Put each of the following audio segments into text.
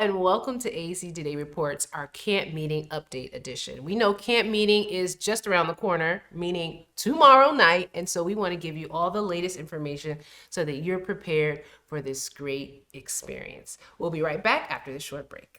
and welcome to AEC Today Reports, our camp meeting update edition. We know camp meeting is just around the corner, meaning tomorrow night, and so we want to give you all the latest information so that you're prepared for this great experience. We'll be right back after this short break.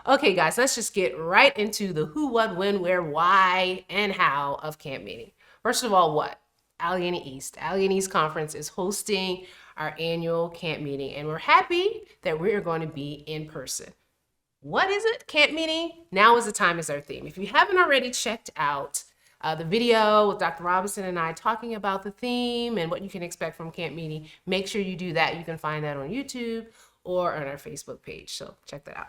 Okay, guys, let's just get right into the who, what, when, where, why, and how of camp meeting. First of all, what? Allegheny East. Allegheny East Conference is hosting our annual camp meeting, and we're happy that we are going to be in person. What is it? Camp meeting? Now is the time is our theme. If you haven't already checked out the video with Dr. Robinson and I talking about the theme and what you can expect from camp meeting, make sure you do that. You can find that on YouTube or on our Facebook page, so check that out.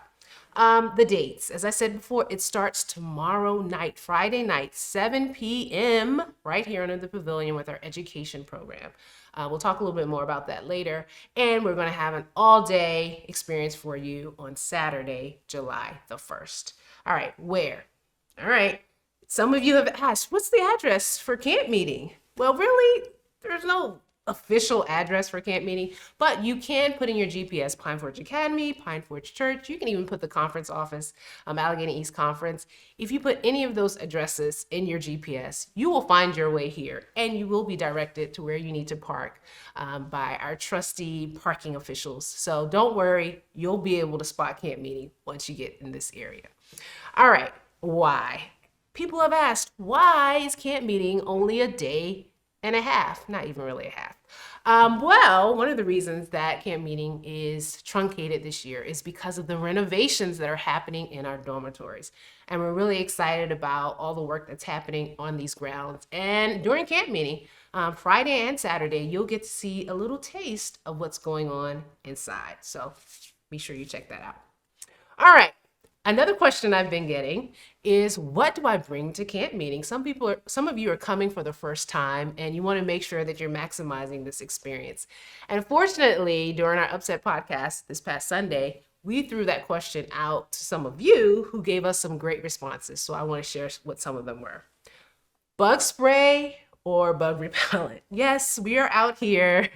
The dates, as I said before, it starts tomorrow night, Friday night, 7 p.m. right here under the pavilion with our education program. We'll talk a little bit more about that later. And we're going to have an all-day experience for you on Saturday, July the 1st. All right, where? All right, some of you have asked, what's the address for camp meeting? Well, really, there's no official address for camp meeting, but you can put in your GPS Pine Forge Academy, Pine Forge Church. You can even put the conference office, Allegheny East Conference. If you put any of those addresses in your GPS, you will find your way here, and you will be directed to where you need to park by our trusty parking officials. So don't worry, you'll be able to spot camp meeting once you get in this area. All right, why? People have asked, why is camp meeting only a day and a half? Not even really a half. Well, one of the reasons that camp meeting is truncated this year is because of the renovations that are happening in our dormitories. And we're really excited about all the work that's happening on these grounds. And during camp meeting, Friday and Saturday, you'll get to see a little taste of what's going on inside. So be sure you check that out. All right. Another question I've been getting is, what do I bring to camp meeting? Some of you are coming for the first time, and you want to make sure that you're maximizing this experience. And fortunately, during our Upset podcast this past Sunday, we threw that question out to some of you who gave us some great responses. So I want to share what some of them were. Bug spray or bug repellent? Yes, we are out here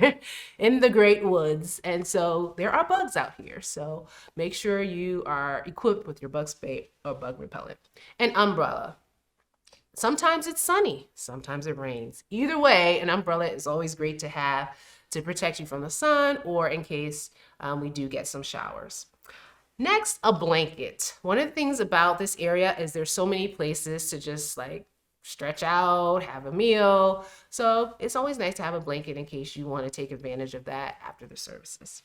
in the great woods, and so there are bugs out here. So make sure you are equipped with your bug spray or bug repellent. An umbrella. Sometimes it's sunny, sometimes it rains. Either way, an umbrella is always great to have to protect you from the sun or in case we do get some showers. Next, a blanket. One of the things about this area is there's so many places to just stretch out, have a meal. So it's always nice to have a blanket in case you want to take advantage of that after the services.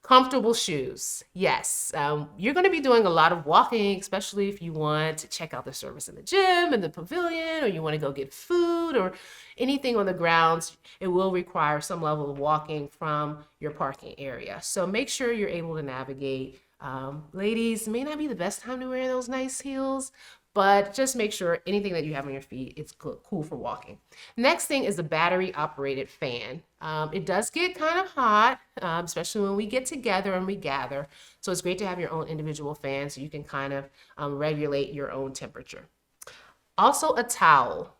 Comfortable shoes. Yes, you're going to be doing a lot of walking, especially if you want to check out the service in the gym and the pavilion, or you want to go get food or anything on the grounds. It will require some level of walking from your parking area. So make sure you're able to navigate. Ladies, it may not be the best time to wear those nice heels, but just make sure anything that you have on your feet, it's cool for walking. Next thing is the battery operated fan. It does get kind of hot, especially when we get together and we gather. So it's great to have your own individual fan so you can kind of regulate your own temperature. Also a towel.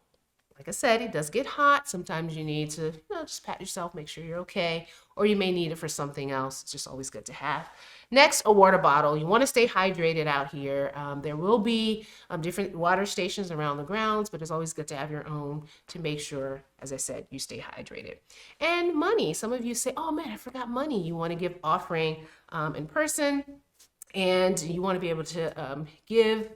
Like I said, it does get hot. Sometimes you need to, just pat yourself, make sure you're okay, or you may need it for something else. It's just always good to have. Next, a water bottle. You want to stay hydrated out here. There will be different water stations around the grounds, but it's always good to have your own to make sure, as I said, you stay hydrated. And money. Some of you say, oh man, I forgot money. You want to give offering in person, and you want to be able to give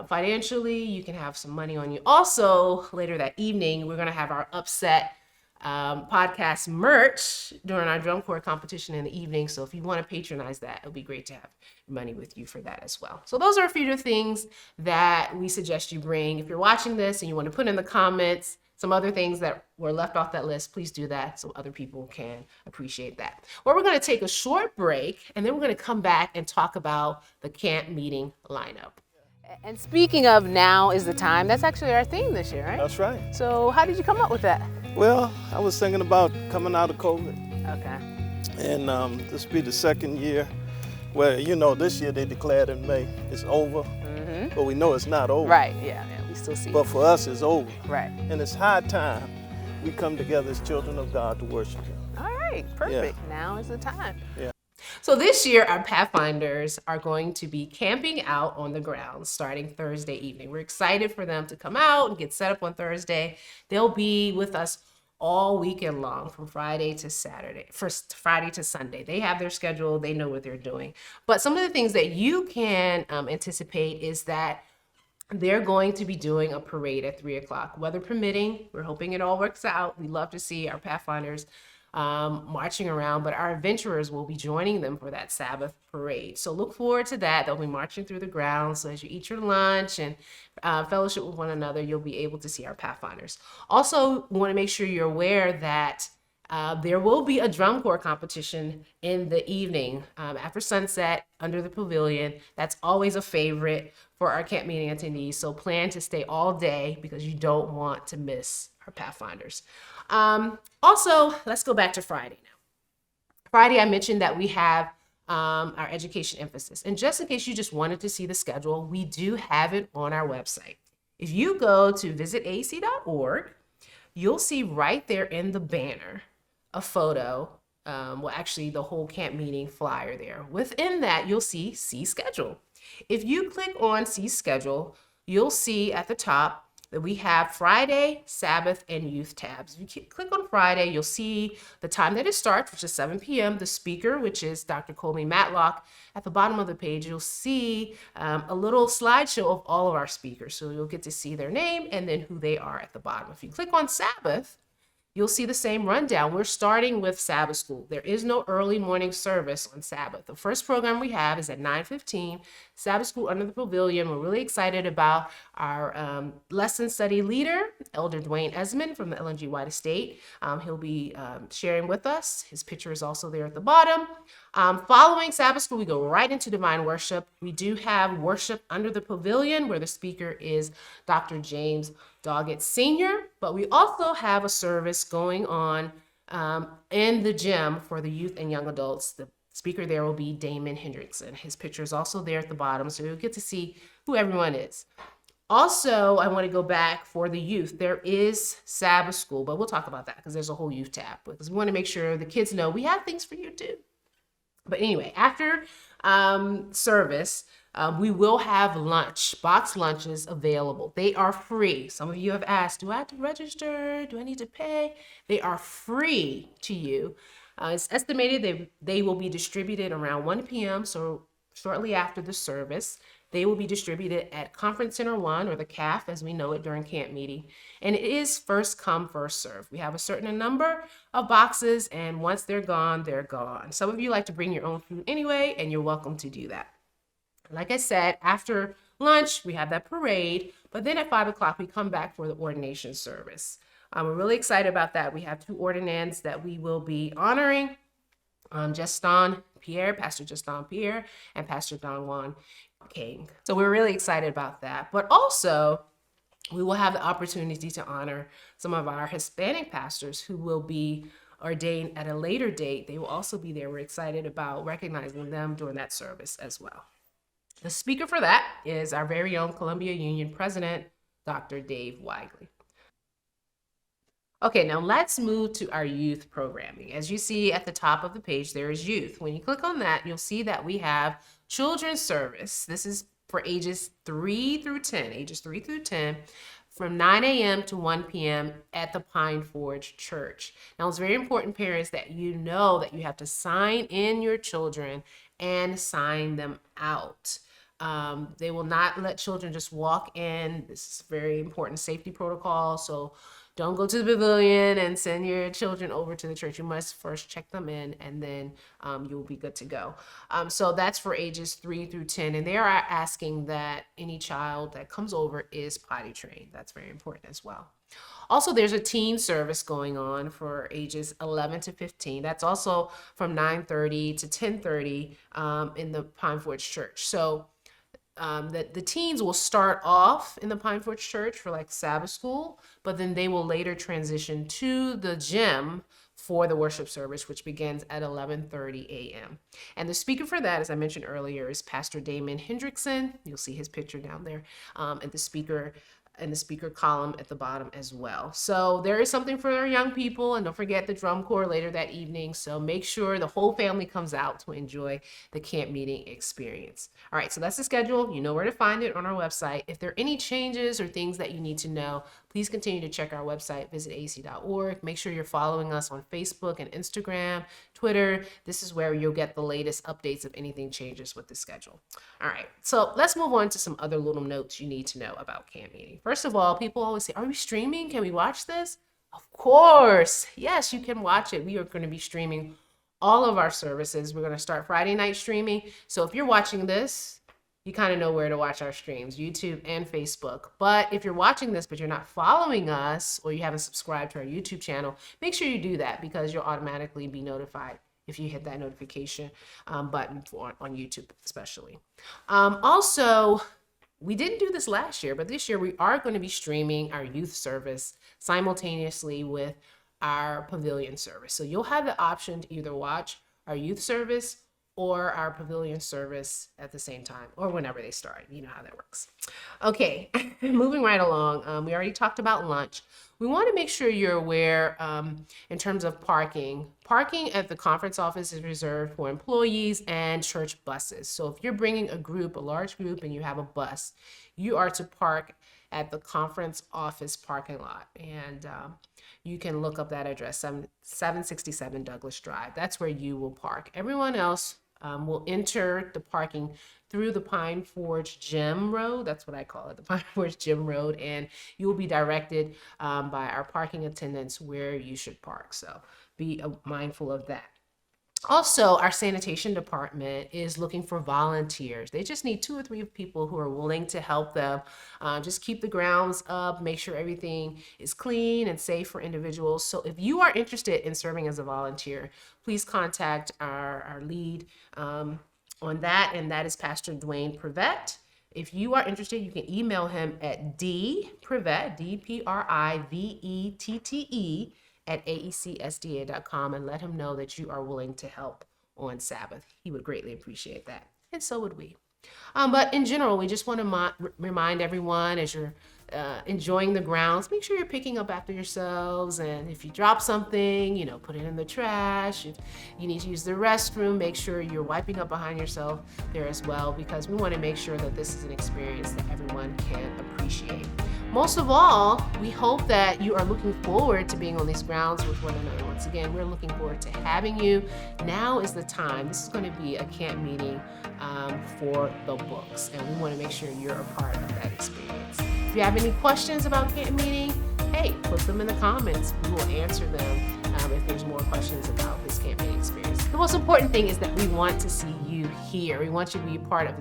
financially. You can have some money on you. Also, later that evening, we're going to have our Upset podcast merch during our drum corps competition in the evening. So if you want to patronize that, it'll be great to have money with you for that as well. So those are a few of the things that we suggest you bring. If you're watching this and you want to put in the comments some other things that were left off that list, please do that so other people can appreciate that. Well, we're going to take a short break, and then we're going to come back and talk about the camp meeting lineup. And speaking of now is the time, that's actually our theme this year, right? That's right. So how did you come up with that? Well, I was thinking about coming out of COVID. Okay. And this will be the second year where, this year they declared in May it's over, but we know it's not over. Right, yeah, we still see it. But for us, it's over. Right. And it's high time we come together as children of God to worship Him. All right, perfect. Yeah. Now is the time. Yeah. So this year, our Pathfinders are going to be camping out on the grounds starting Thursday evening. We're excited for them to come out and get set up on Thursday. They'll be with us all weekend long from Friday to Saturday, first Friday to Sunday. They have their schedule. They know what they're doing. But some of the things that you can anticipate is that they're going to be doing a parade at 3 o'clock, weather permitting. We're hoping it all works out. We love to see our Pathfinders marching around, but our adventurers will be joining them for that Sabbath parade. So look forward to that. They'll be marching through the grounds. So as you eat your lunch and fellowship with one another, you'll be able to see our Pathfinders. Also, we want to make sure you're aware that there will be a drum corps competition in the evening after sunset under the pavilion. That's always a favorite for our camp meeting attendees. So plan to stay all day because you don't want to miss our Pathfinders. Also, let's go back to Friday now. Friday, I mentioned that we have our education emphasis. And just in case you just wanted to see the schedule, we do have it on our website. If you go to visitaec.org, you'll see right there in the banner a photo, actually the whole camp meeting flyer there. Within that, you'll see schedule. If you click on see schedule, you'll see at the top that we have Friday, Sabbath, and youth tabs. If you click on Friday, you'll see the time that it starts, which is 7 p.m. The speaker, which is Dr. Colby Matlock. At the bottom of the page, you'll see a little slideshow of all of our speakers. So you'll get to see their name and then who they are at the bottom. If you click on Sabbath, you'll see the same rundown. We're starting with Sabbath school. There is no early morning service on Sabbath. The first program we have is at 9:15, Sabbath school under the pavilion. We're really excited about our lesson study leader, Elder Dwayne Esmond from the LNG White Estate. He'll be sharing with us. His picture is also there at the bottom. Following Sabbath school, we go right into divine worship. We do have worship under the pavilion where the speaker is Dr. James Doggett Sr., but we also have a service going on in the gym for the youth and young adults. The speaker there will be Damon Hendrickson. His picture is also there at the bottom, so you'll get to see who everyone is. Also, I want to go back for the youth. There is Sabbath school, but we'll talk about that because there's a whole youth tab, because we want to make sure the kids know we have things for you too. But anyway, after service, we will have lunch, box lunches available. They are free. Some of you have asked, do I have to register? Do I need to pay? They are free to you. It's estimated they will be distributed around 1 p.m., so shortly after the service. They will be distributed at Conference Center 1, or the CAF as we know it during camp meeting. And it is first come, first serve. We have a certain number of boxes, and once they're gone, they're gone. Some of you like to bring your own food anyway, and you're welcome to do that. Like I said, after lunch, we have that parade, but then at 5 o'clock, we come back for the ordination service. We're really excited about that. We have 2 ordinands that we will be honoring, Pastor Justin Pierre, and Pastor Don Juan King. So we're really excited about that. But also, we will have the opportunity to honor some of our Hispanic pastors who will be ordained at a later date. They will also be there. We're excited about recognizing them during that service as well. The speaker for that is our very own Columbia Union President, Dr. Dave Wigley. Okay, now let's move to our youth programming. As you see at the top of the page, there is youth. When you click on that, you'll see that we have children's service. This is for ages 3 through 10, from 9 a.m. to 1 p.m. at the Pine Forge Church. Now, it's very important, parents, that you know that you have to sign in your children and sign them out. They will not let children just walk in. This is very important safety protocol. So don't go to the pavilion and send your children over to the church. You must first check them in, and then you'll be good to go. So that's for ages 3 through 10. And they are asking that any child that comes over is potty trained. That's very important as well. Also, there's a teen service going on for ages 11 to 15. That's also from 9:30 to 10:30 in the Pine Forge Church. So the teens will start off in the Pine Forge Church for like Sabbath school, but then they will later transition to the gym for the worship service, which begins at 11:30 a.m. And the speaker for that, as I mentioned earlier, is Pastor Damon Hendrickson. You'll see his picture down there, and the speaker column at the bottom as well. So there is something for our young people, and don't forget the drum corps later that evening. So make sure the whole family comes out to enjoy the camp meeting experience. All right, so that's the schedule. You know where to find it on our website. If there are any changes or things that you need to know, please continue to check our website, visit aec.org. Make sure you're following us on Facebook and Instagram, Twitter. This is where you'll get the latest updates if anything changes with the schedule. All right, so let's move on to some other little notes you need to know about camp meeting. First of all, people always say, are we streaming? Can we watch this? Of course. Yes, you can watch it. We are going to be streaming all of our services. We're going to start Friday night streaming. So if you're watching this, you kind of know where to watch our streams, YouTube and Facebook. But if you're watching this, but you're not following us, or you haven't subscribed to our YouTube channel, make sure you do that, because you'll automatically be notified if you hit that notification button on YouTube especially. Also, we didn't do this last year, but this year we are going to be streaming our youth service simultaneously with our pavilion service. So you'll have the option to either watch our youth service or our pavilion service at the same time, or whenever they start. You know how that works. Okay, moving right along. We already talked about lunch. We want to make sure you're aware in terms of parking. Parking at the conference office is reserved for employees and church buses. So if you're bringing a large group, and you have a bus, you are to park at the conference office parking lot. And you can look up that address, 767 Douglas Drive. That's where you will park. Everyone else will enter the parking through the Pine Forge Gym Road. That's what I call it, the Pine Forge Gym Road. And you will be directed by our parking attendants where you should park. So be mindful of that. Also, our sanitation department is looking for volunteers. They just need 2 or 3 people who are willing to help them just keep the grounds up, make sure everything is clean and safe for individuals. So if you are interested in serving as a volunteer, please contact our lead on that, and that is Pastor Dwayne Privette. If you are interested, you can email him at dprivette, DPRIVETTE, at aecsda.com, and let him know that you are willing to help on Sabbath. He would greatly appreciate that, and so would we. But in general, we just want to remind everyone, as you're enjoying the grounds, make sure you're picking up after yourselves, and if you drop something, put it in the trash. If you need to use the restroom, make sure you're wiping up behind yourself there as well, because we want to make sure that this is an experience that everyone can appreciate. Most of all, we hope that you are looking forward to being on these grounds with one another. Once again, we're looking forward to having you. Now is the time. This is going to be a camp meeting for the books, and we want to make sure you're a part of that experience. If you have any questions about camp meeting, hey, put them in the comments. We will answer them if there's more questions about this camp meeting experience. The most important thing is that we want to see you here. We want you to be a part of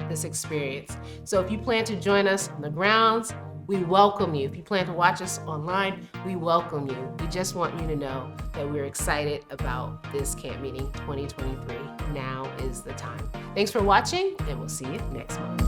this experience. So if you plan to join us on the grounds, we welcome you. If you plan to watch us online, we welcome you. We just want you to know that we're excited about this camp meeting 2023. Now is the time. Thanks for watching, and we'll see you next month.